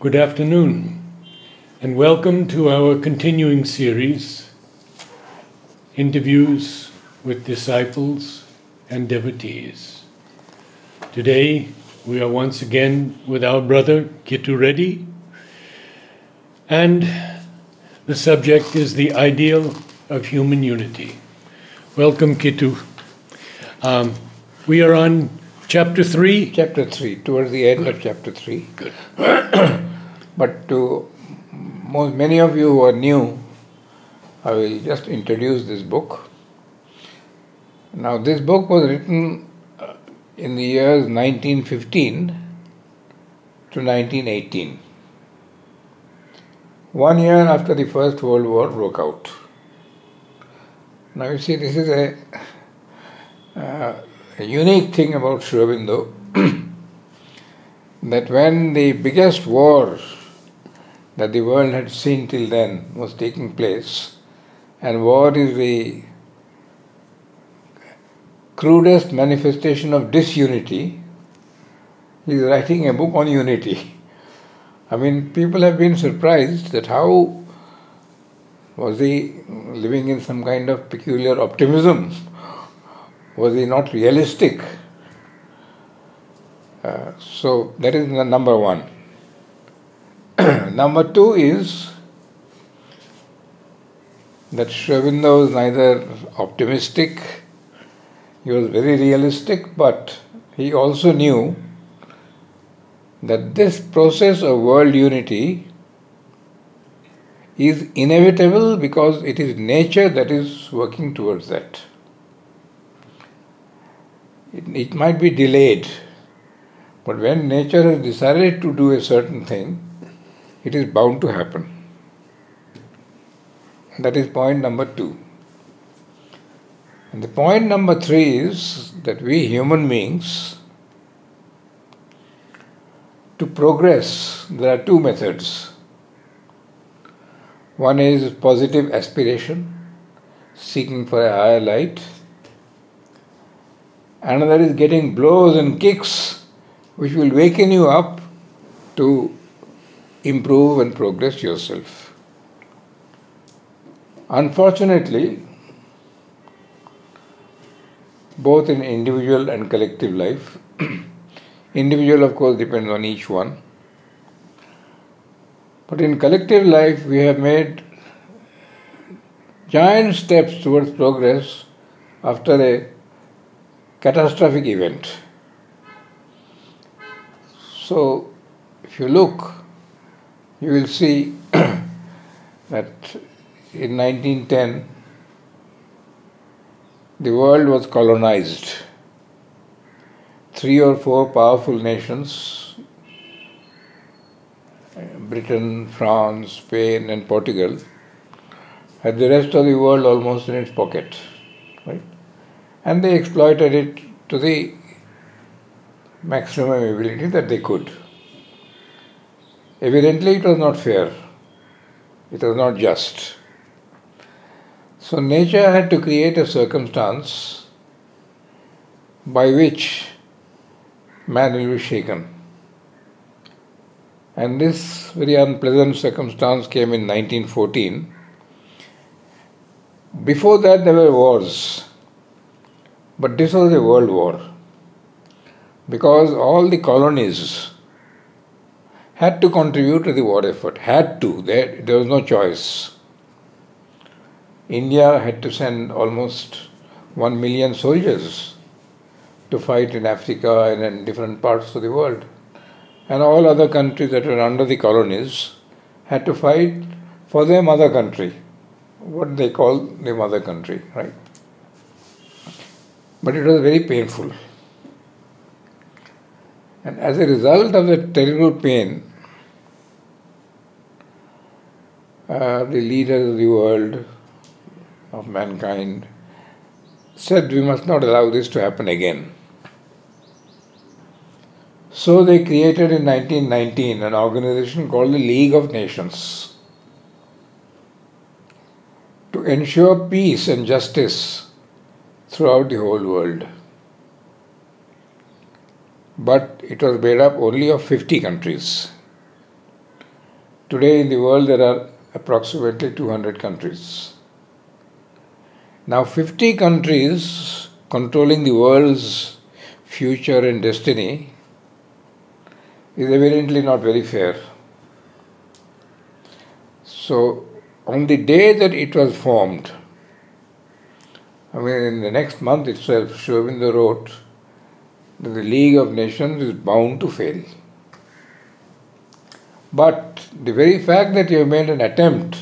Good afternoon, and welcome to our continuing series, Interviews with Disciples and Devotees. Today, we are once again with our brother, Kittu Reddy, and the subject is the ideal of human unity. Welcome, Kittu. We are on Chapter 3? Chapter 3, towards the end of Chapter 3. Good. But to many of you who are new, I will just introduce this book. Now, this book was written in the years 1915 to 1918. 1 year after the First World War broke out. Now, you see, this is a unique thing about Sri Aurobindo, that when the biggest war that the world had seen till then was taking place, and war is the crudest manifestation of disunity, he is writing a book on unity. I mean, people have been surprised that how was he living in some kind of peculiar optimism? Was he not realistic? So that is number one. Number two is that Sri Aurobindo was neither optimistic, he was very realistic, but he also knew that this process of world unity is inevitable because it is nature that is working towards that. It might be delayed, but when nature has decided to do a certain thing, it is bound to happen. That is point number 2. And the point number 3 is that we human beings, to progress, there are 2 methods. One is positive aspiration, seeking for a higher light. Another is getting blows and kicks which will waken you up to improve and progress yourself. Unfortunately, both in individual and collective life, individual of course depends on each one, but in collective life we have made giant steps towards progress after a catastrophic event. So, if you look, you will see that in 1910 the world was colonized. 3 or 4 powerful nations, Britain, France, Spain and Portugal, had the rest of the world almost in its pocket, right? And they exploited it to the maximum ability that they could. Evidently, it was not fair. It was not just. So nature had to create a circumstance by which man will be shaken. And this very unpleasant circumstance came in 1914. Before that there were wars. But this was a world war, because all the colonies had to contribute to the war effort, there was no choice. India had to send almost 1 million soldiers to fight in Africa and in different parts of the world. And all other countries that were under the colonies had to fight for their mother country, what they call the mother country, right? But it was very painful. And as a result of the terrible pain, the leaders of the world, of mankind, said we must not allow this to happen again. So they created in 1919 an organization called the League of Nations to ensure peace and justice throughout the whole world. But it was made up only of 50 countries. Today in the world there are approximately 200 countries. Now 50 countries controlling the world's future and destiny is evidently not very fair. So on the day that it was formed, in the next month itself, Sri Aurobindo wrote that the League of Nations is bound to fail. But the very fact that you have made an attempt,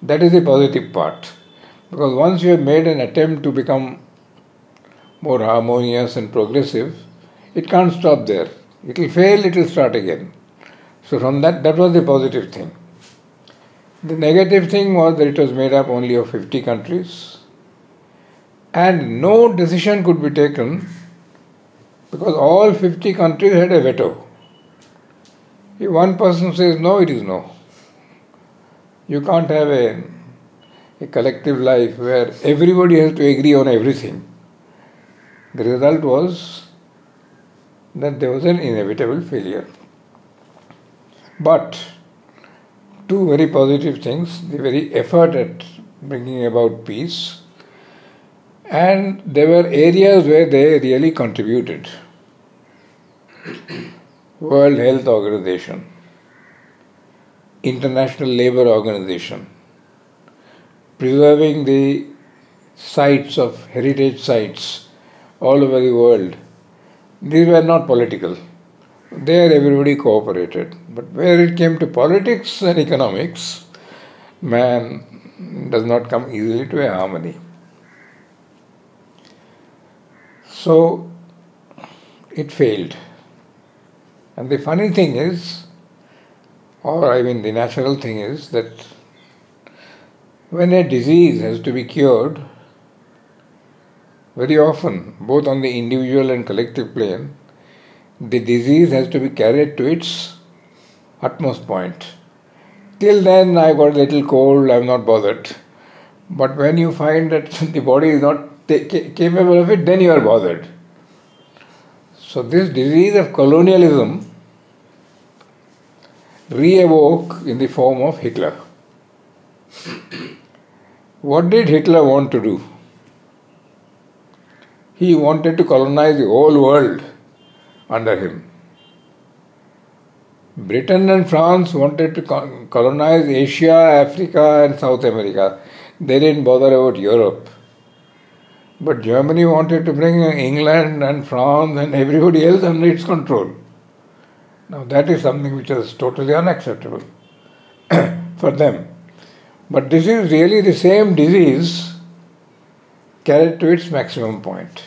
that is the positive part. Because once you have made an attempt to become more harmonious and progressive, it can't stop there. It will fail, it will start again. So from that was the positive thing. The negative thing was that it was made up only of 50 countries and no decision could be taken because all 50 countries had a veto. If one person says no, it is no. You can't have a collective life where everybody has to agree on everything. The result was that there was an inevitable failure. But two very positive things, the very effort at bringing about peace, and there were areas where they really contributed. World Health Organization, International Labour Organization, preserving the sites of heritage sites all over the world. These were not political. There everybody cooperated. But where it came to politics and economics, man does not come easily to a harmony. So it failed. And the funny thing is, the natural thing is that when a disease has to be cured, very often, both on the individual and collective plane, the disease has to be carried to its utmost point. Till then, I got a little cold, I'm not bothered. But when you find that the body is not capable of it, then you are bothered. So this disease of colonialism re-awoke in the form of Hitler. What did Hitler want to do? He wanted to colonize the whole world under him. Britain and France wanted to colonize Asia, Africa and South America. They didn't bother about Europe. But Germany wanted to bring England and France and everybody else under its control. Now that is something which is totally unacceptable for them. But this is really the same disease carried to its maximum point.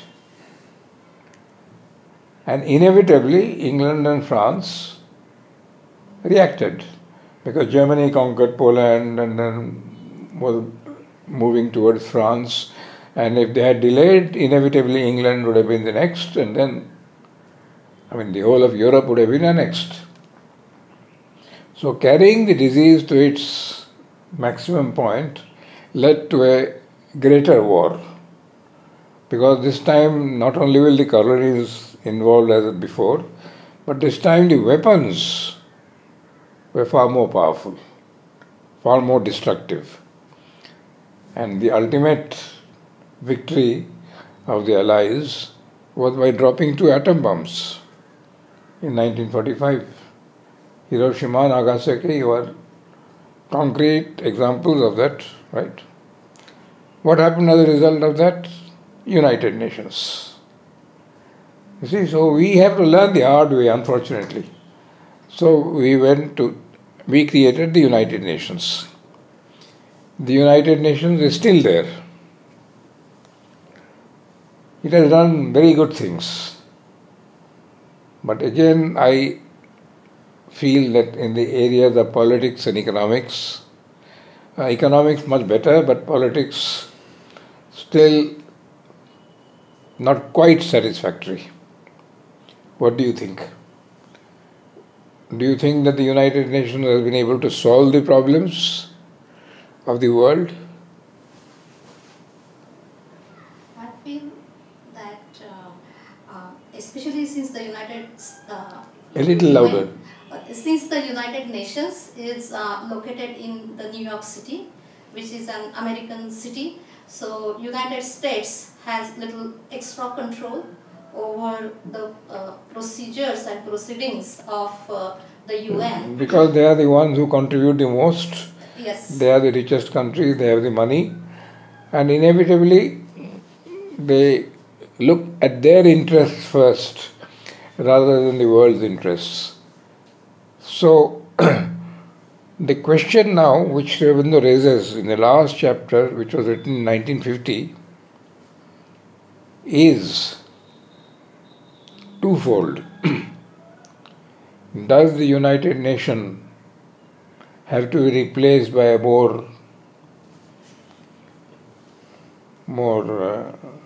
And inevitably England and France reacted because Germany conquered Poland and then was moving towards France. And if they had delayed, inevitably England would have been the next, and then, the whole of Europe would have been annexed. So carrying the disease to its maximum point led to a greater war. Because this time not only will the colonies involved as before, but this time the weapons were far more powerful, far more destructive. And the ultimate victory of the Allies was by dropping 2 atom bombs in 1945. Hiroshima and Nagasaki were concrete examples of that, right? What happened as a result of that? United Nations. You see, so we have to learn the hard way, unfortunately. So we created the United Nations. The United Nations is still there. It has done very good things. But again, I feel that in the areas of politics and economics much better, but politics still not quite satisfactory. What do you think? Do you think that the United Nations has been able to solve the problems of the world? I feel that, especially since the A little louder. Since the United Nations is located in the New York City, which is an American city, so United States has little extra control over the procedures and proceedings of the UN. Because they are the ones who contribute the most. Yes. They are the richest country, they have the money, and inevitably they look at their interests first rather than the world's interests. So, the question now which Sri Aurobindo raises in the last chapter, which was written in 1950, is twofold. Does the United Nations have to be replaced by a more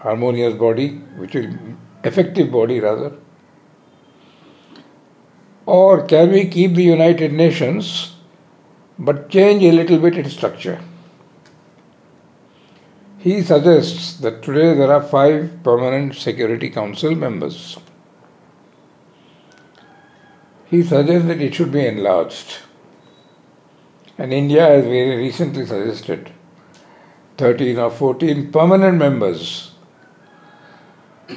harmonious body, which will effective body rather? Or can we keep the United Nations but change a little bit its structure? He suggests that today there are 5 permanent Security Council members. He suggests that it should be enlarged. And India has very recently suggested 13 or 14 permanent members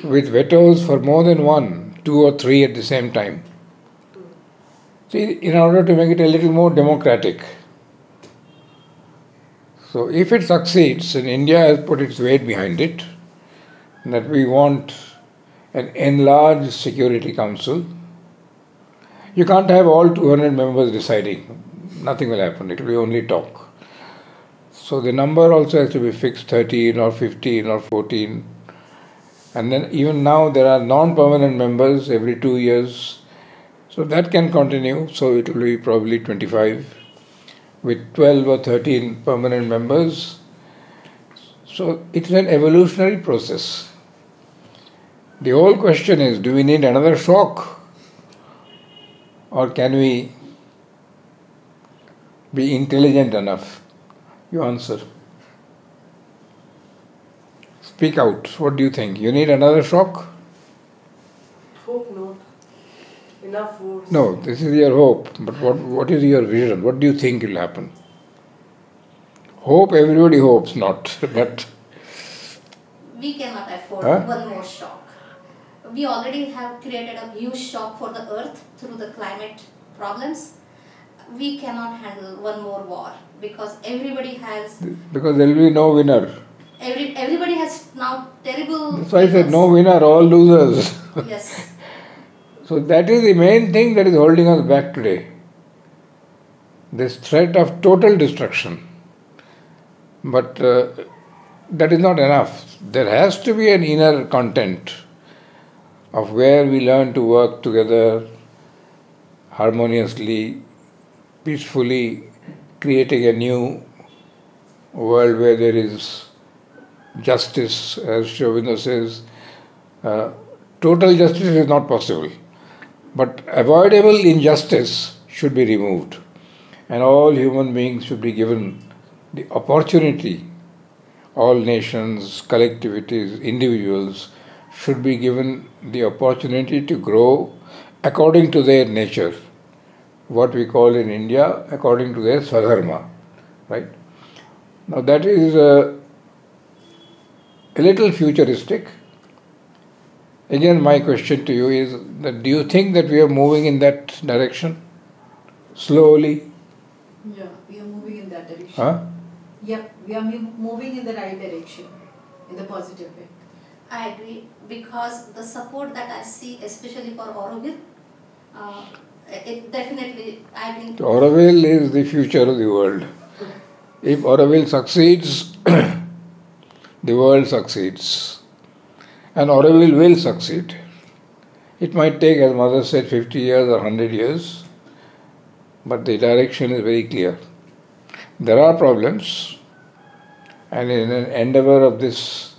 with vetoes for more than 1, 2 or 3 at the same time. See, in order to make it a little more democratic. So if it succeeds, and India has put its weight behind it, that we want an enlarged Security Council, you can't have all 200 members deciding. Nothing will happen. It will be only talk. So the number also has to be fixed, 13 or 15 or 14. And then even now there are non-permanent members every 2 years. So that can continue. So it will be probably 25 with 12 or 13 permanent members. So it's an evolutionary process. The whole question is, do we need another shock? Or can we be intelligent enough? You answer. Speak out. What do you think? You need another shock? Hope not. Enough words. No, this is your hope. But what is your vision? What do you think will happen? Hope, everybody hopes not. But We cannot afford one more shock. We already have created a huge shock for the earth through the climate problems. We cannot handle one more war because everybody has... Because there will be no winner. Everybody has now terrible... That's why I said no winner, all losers. Yes. So that is the main thing that is holding us back today. This threat of total destruction. But that is not enough. There has to be an inner content of where we learn to work together harmoniously, peacefully, creating a new world where there is justice, as Sri Aurobindo says. Total justice is not possible, but avoidable injustice should be removed, and all human beings should be given the opportunity. All nations, collectivities, individuals should be given the opportunity to grow according to their nature, what we call in India according to their Swadharma, right? Now that is a little futuristic. Again, my question to you is that do you think that we are moving in that direction? Slowly? Yeah, we are moving in that direction. Huh? Yeah, we are moving in the right direction, in the positive way. I agree, because the support that I see, especially for Auroville, it definitely, I think... Auroville is the future of the world. If Auroville succeeds, the world succeeds. And Auroville will succeed. It might take, as Mother said, 50 years or 100 years, but the direction is very clear. There are problems, and in an endeavor of this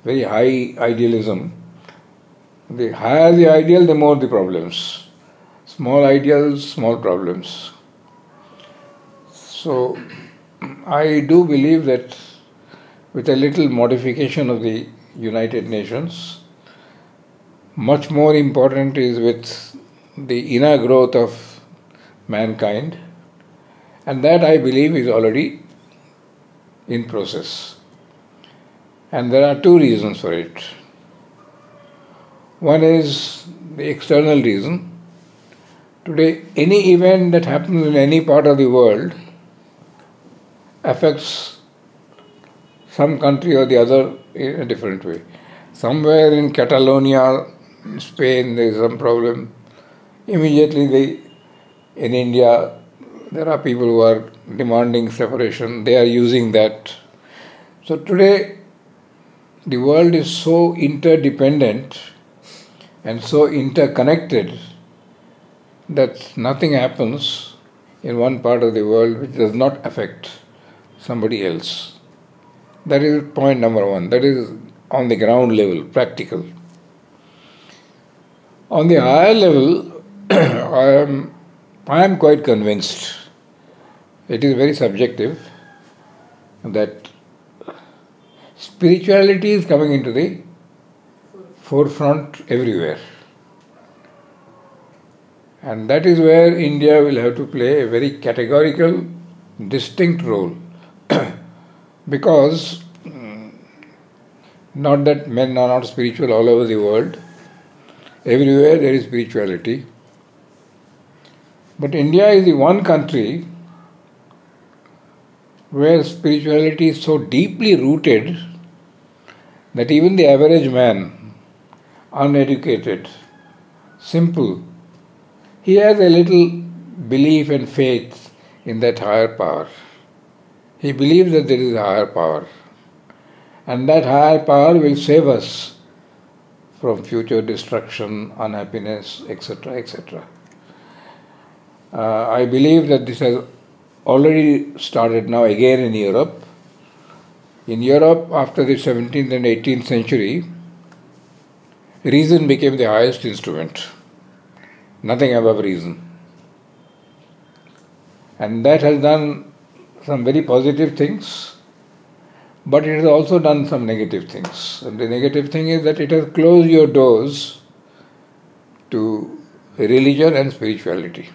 very high idealism, the higher the ideal, the more the problems. Small ideals, small problems. So, I do believe that with a little modification of the United Nations, much more important is with the inner growth of mankind, and that I believe is already in process. And there are two reasons for it. One is the external reason. Today, any event that happens in any part of the world affects some country or the other in a different way. Somewhere in Catalonia, Spain, there is some problem. Immediately, in India, there are people who are demanding separation. They are using that. So today, the world is so interdependent and so interconnected that nothing happens in one part of the world which does not affect somebody else. That is point number one. That is on the ground level, practical. On the higher level, I am quite convinced, it is very subjective, that spirituality is coming into the forefront everywhere. And that is where India will have to play a very categorical, distinct role. Because, not that men are not spiritual all over the world, everywhere there is spirituality. But India is the one country where spirituality is so deeply rooted that even the average man, uneducated, simple, he has a little belief and faith in that higher power. He believes that there is a higher power, and that higher power will save us from future destruction, unhappiness, etc., etc. I believe that this has already started now again in Europe. In Europe, after the 17th and 18th century, reason became the highest instrument. Nothing above reason. And that has done some very positive things, but it has also done some negative things. And the negative thing is that it has closed your doors to religion and spirituality.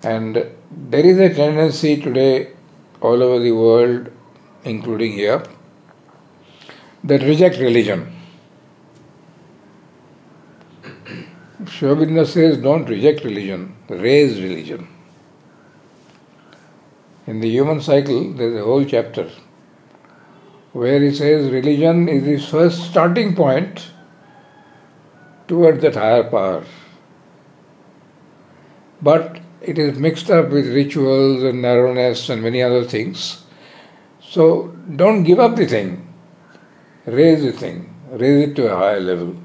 And there is a tendency today all over the world, including here, that reject religion. Sri Aurobindo says, don't reject religion, raise religion. In the human cycle, there is a whole chapter where he says religion is the first starting point towards that higher power. But it is mixed up with rituals and narrowness and many other things. So don't give up the thing. Raise the thing. Raise it to a higher level.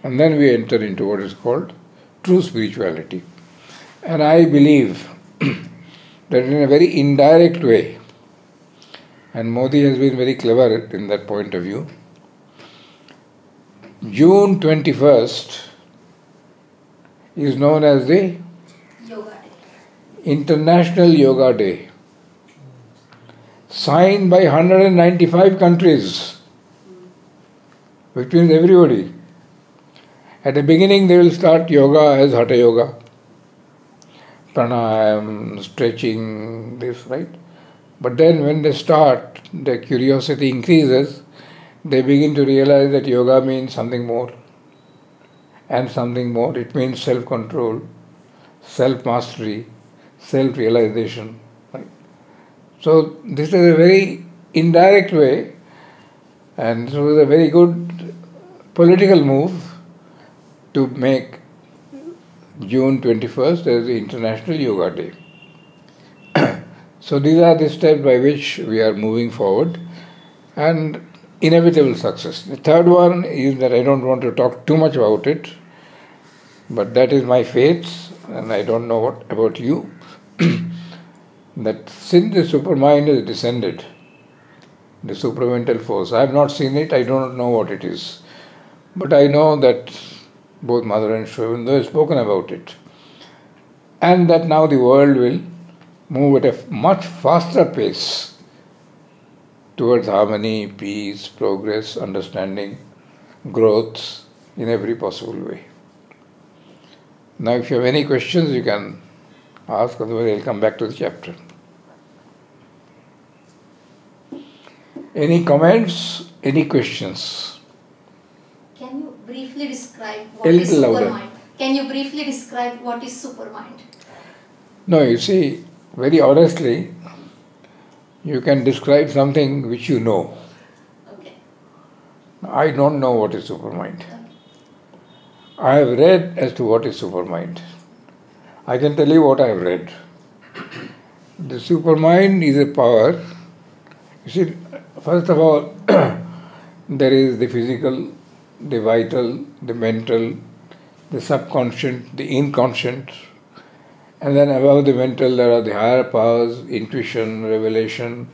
And then we enter into what is called true spirituality. And I believe that in a very indirect way, and Modi has been very clever in that point of view, June 21st is known as the Yoga Day. International Yoga Day, signed by 195 countries, which means everybody. At the beginning they will start yoga as Hatha Yoga, pranayam, stretching, this, right? But then when they start, their curiosity increases, they begin to realize that yoga means something more and something more. It means self-control, self-mastery, self-realization. Right? So this is a very indirect way, and so it was a very good political move to make June 21st as the International Yoga Day. So these are the steps by which we are moving forward, and inevitable success. The third one is that I don't want to talk too much about it, but that is my faith, and I don't know what about you, that since the supermind has descended, the supramental force, I have not seen it, I don't know what it is, but I know that both Mother and Sri Aurobindo have spoken about it, and that now the world will move at a much faster pace towards harmony, peace, progress, understanding, growth in every possible way. Now if you have any questions you can ask, otherwise I'll come back to the chapter. Any comments? Any questions? Can you briefly describe A what is little louder. supermind? Can you briefly describe what is supermind? No, you see, very honestly, you can describe something which you know. Okay. I don't know what is supermind. I have read as to what is supermind. I can tell you what I have read. The supermind is a power. You see, first of all, there is the physical, the vital, the mental, the subconscious, the inconscient, and then above the mental there are the higher powers, intuition, revelation.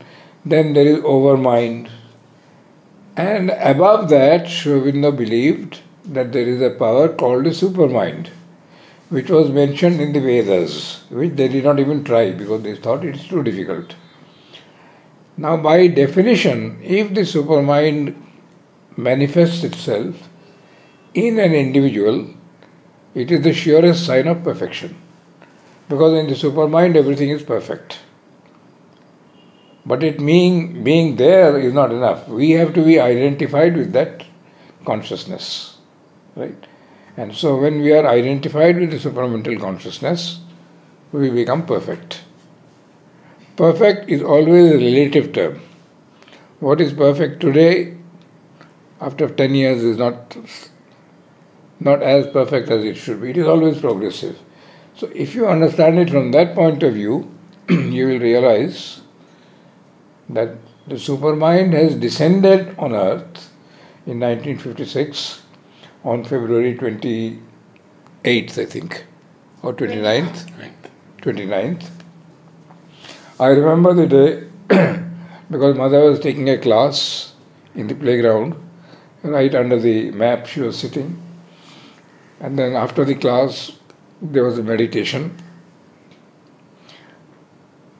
Then there is overmind. And above that, Sri Aurobindo believed that there is a power called the supermind, which was mentioned in the Vedas, which they did not even try because they thought it's too difficult. Now, by definition, if the supermind manifests itself in an individual, it is the surest sign of perfection. Because in the supermind, everything is perfect. But it being there is not enough. We have to be identified with that consciousness. Right? And so when we are identified with the supramental consciousness, we become perfect. Perfect is always a relative term. What is perfect today, after 10 years, is not as perfect as it should be. It is always progressive. So if you understand it from that point of view, you will realize that the supermind has descended on earth in 1956 on February 28th, I think, or 29th. 29th. I remember the day because mother was taking a class in the playground, right under the map she was sitting. And then after the class, there was a meditation.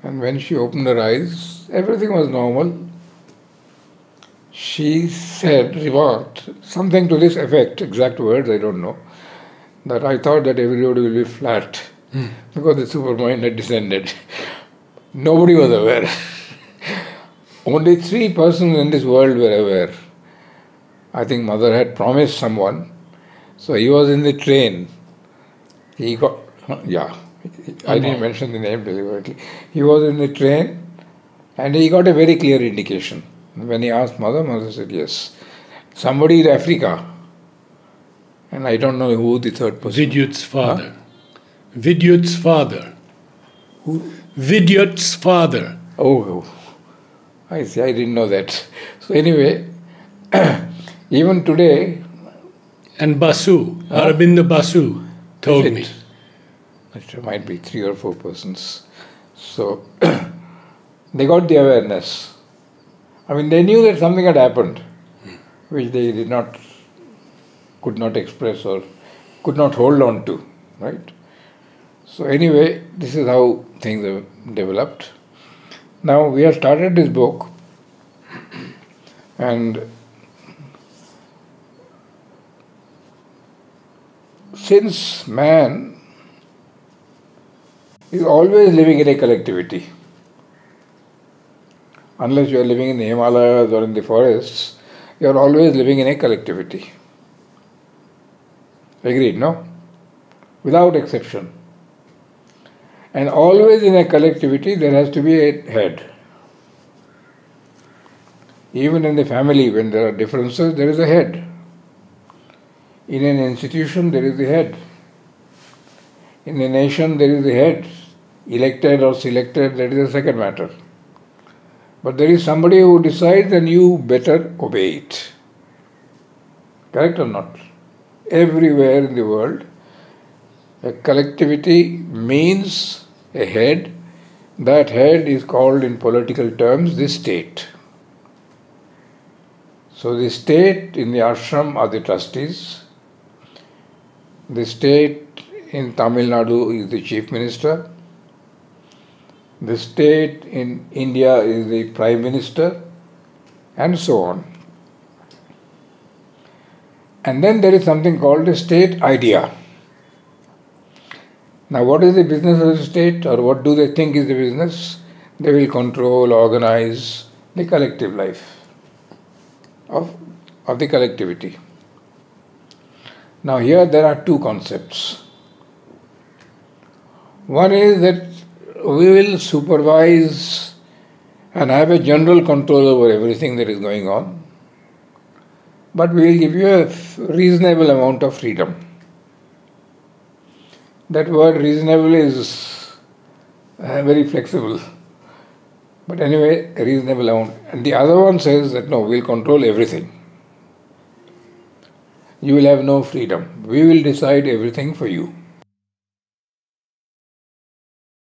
And when she opened her eyes, everything was normal. She remarked something to this effect, exact words I don't know, that I thought that everybody will be flat because the supermind had descended. Nobody was aware. Only 3 persons in this world were aware. I think mother had promised someone. So he was in the train. He got, I didn't mention the name deliberately. He was in the train and he got a very clear indication. When he asked mother, mother said yes. Somebody in Africa. And I don't know who the third person. Vidyut's father. Huh? Vidyut's father. Who? Vidyut's father. Oh, I see, I didn't know that. So anyway, even today... And Basu, Aurobindo Basu told me. It might be 3 or 4 persons. So they got the awareness. I mean, they knew that something had happened, which they could not express or could not hold on to, right? So anyway, this is how things have developed. Now we have started this book, and since man is always living in a collectivity, unless you are living in the Himalayas or in the forests, you are always living in a collectivity. Agreed, no? Without exception. And always in a collectivity there has to be a head. Even in the family, when there are differences, there is a head. In an institution, there is a head. In a nation, there is a head. Elected or selected, that is a second matter. But there is somebody who decides and you better obey it. Correct or not? Everywhere in the world, a collectivity means a head. That head is called in political terms the state. So the state in the ashram are the trustees. The state in Tamil Nadu is the chief minister. The state in India is the prime minister, and so on. And then there is something called the state idea. Now, what is the business of the state, or what do they think is the business? They will control, organize the collective life of the collectivity. Now, here there are two concepts. One is that we will supervise and have a general control over everything that is going on, but we will give you a reasonable amount of freedom. That word reasonable is very flexible. But anyway, a reasonable amount. And the other one says that no, we'll control everything. You will have no freedom. We will decide everything for you.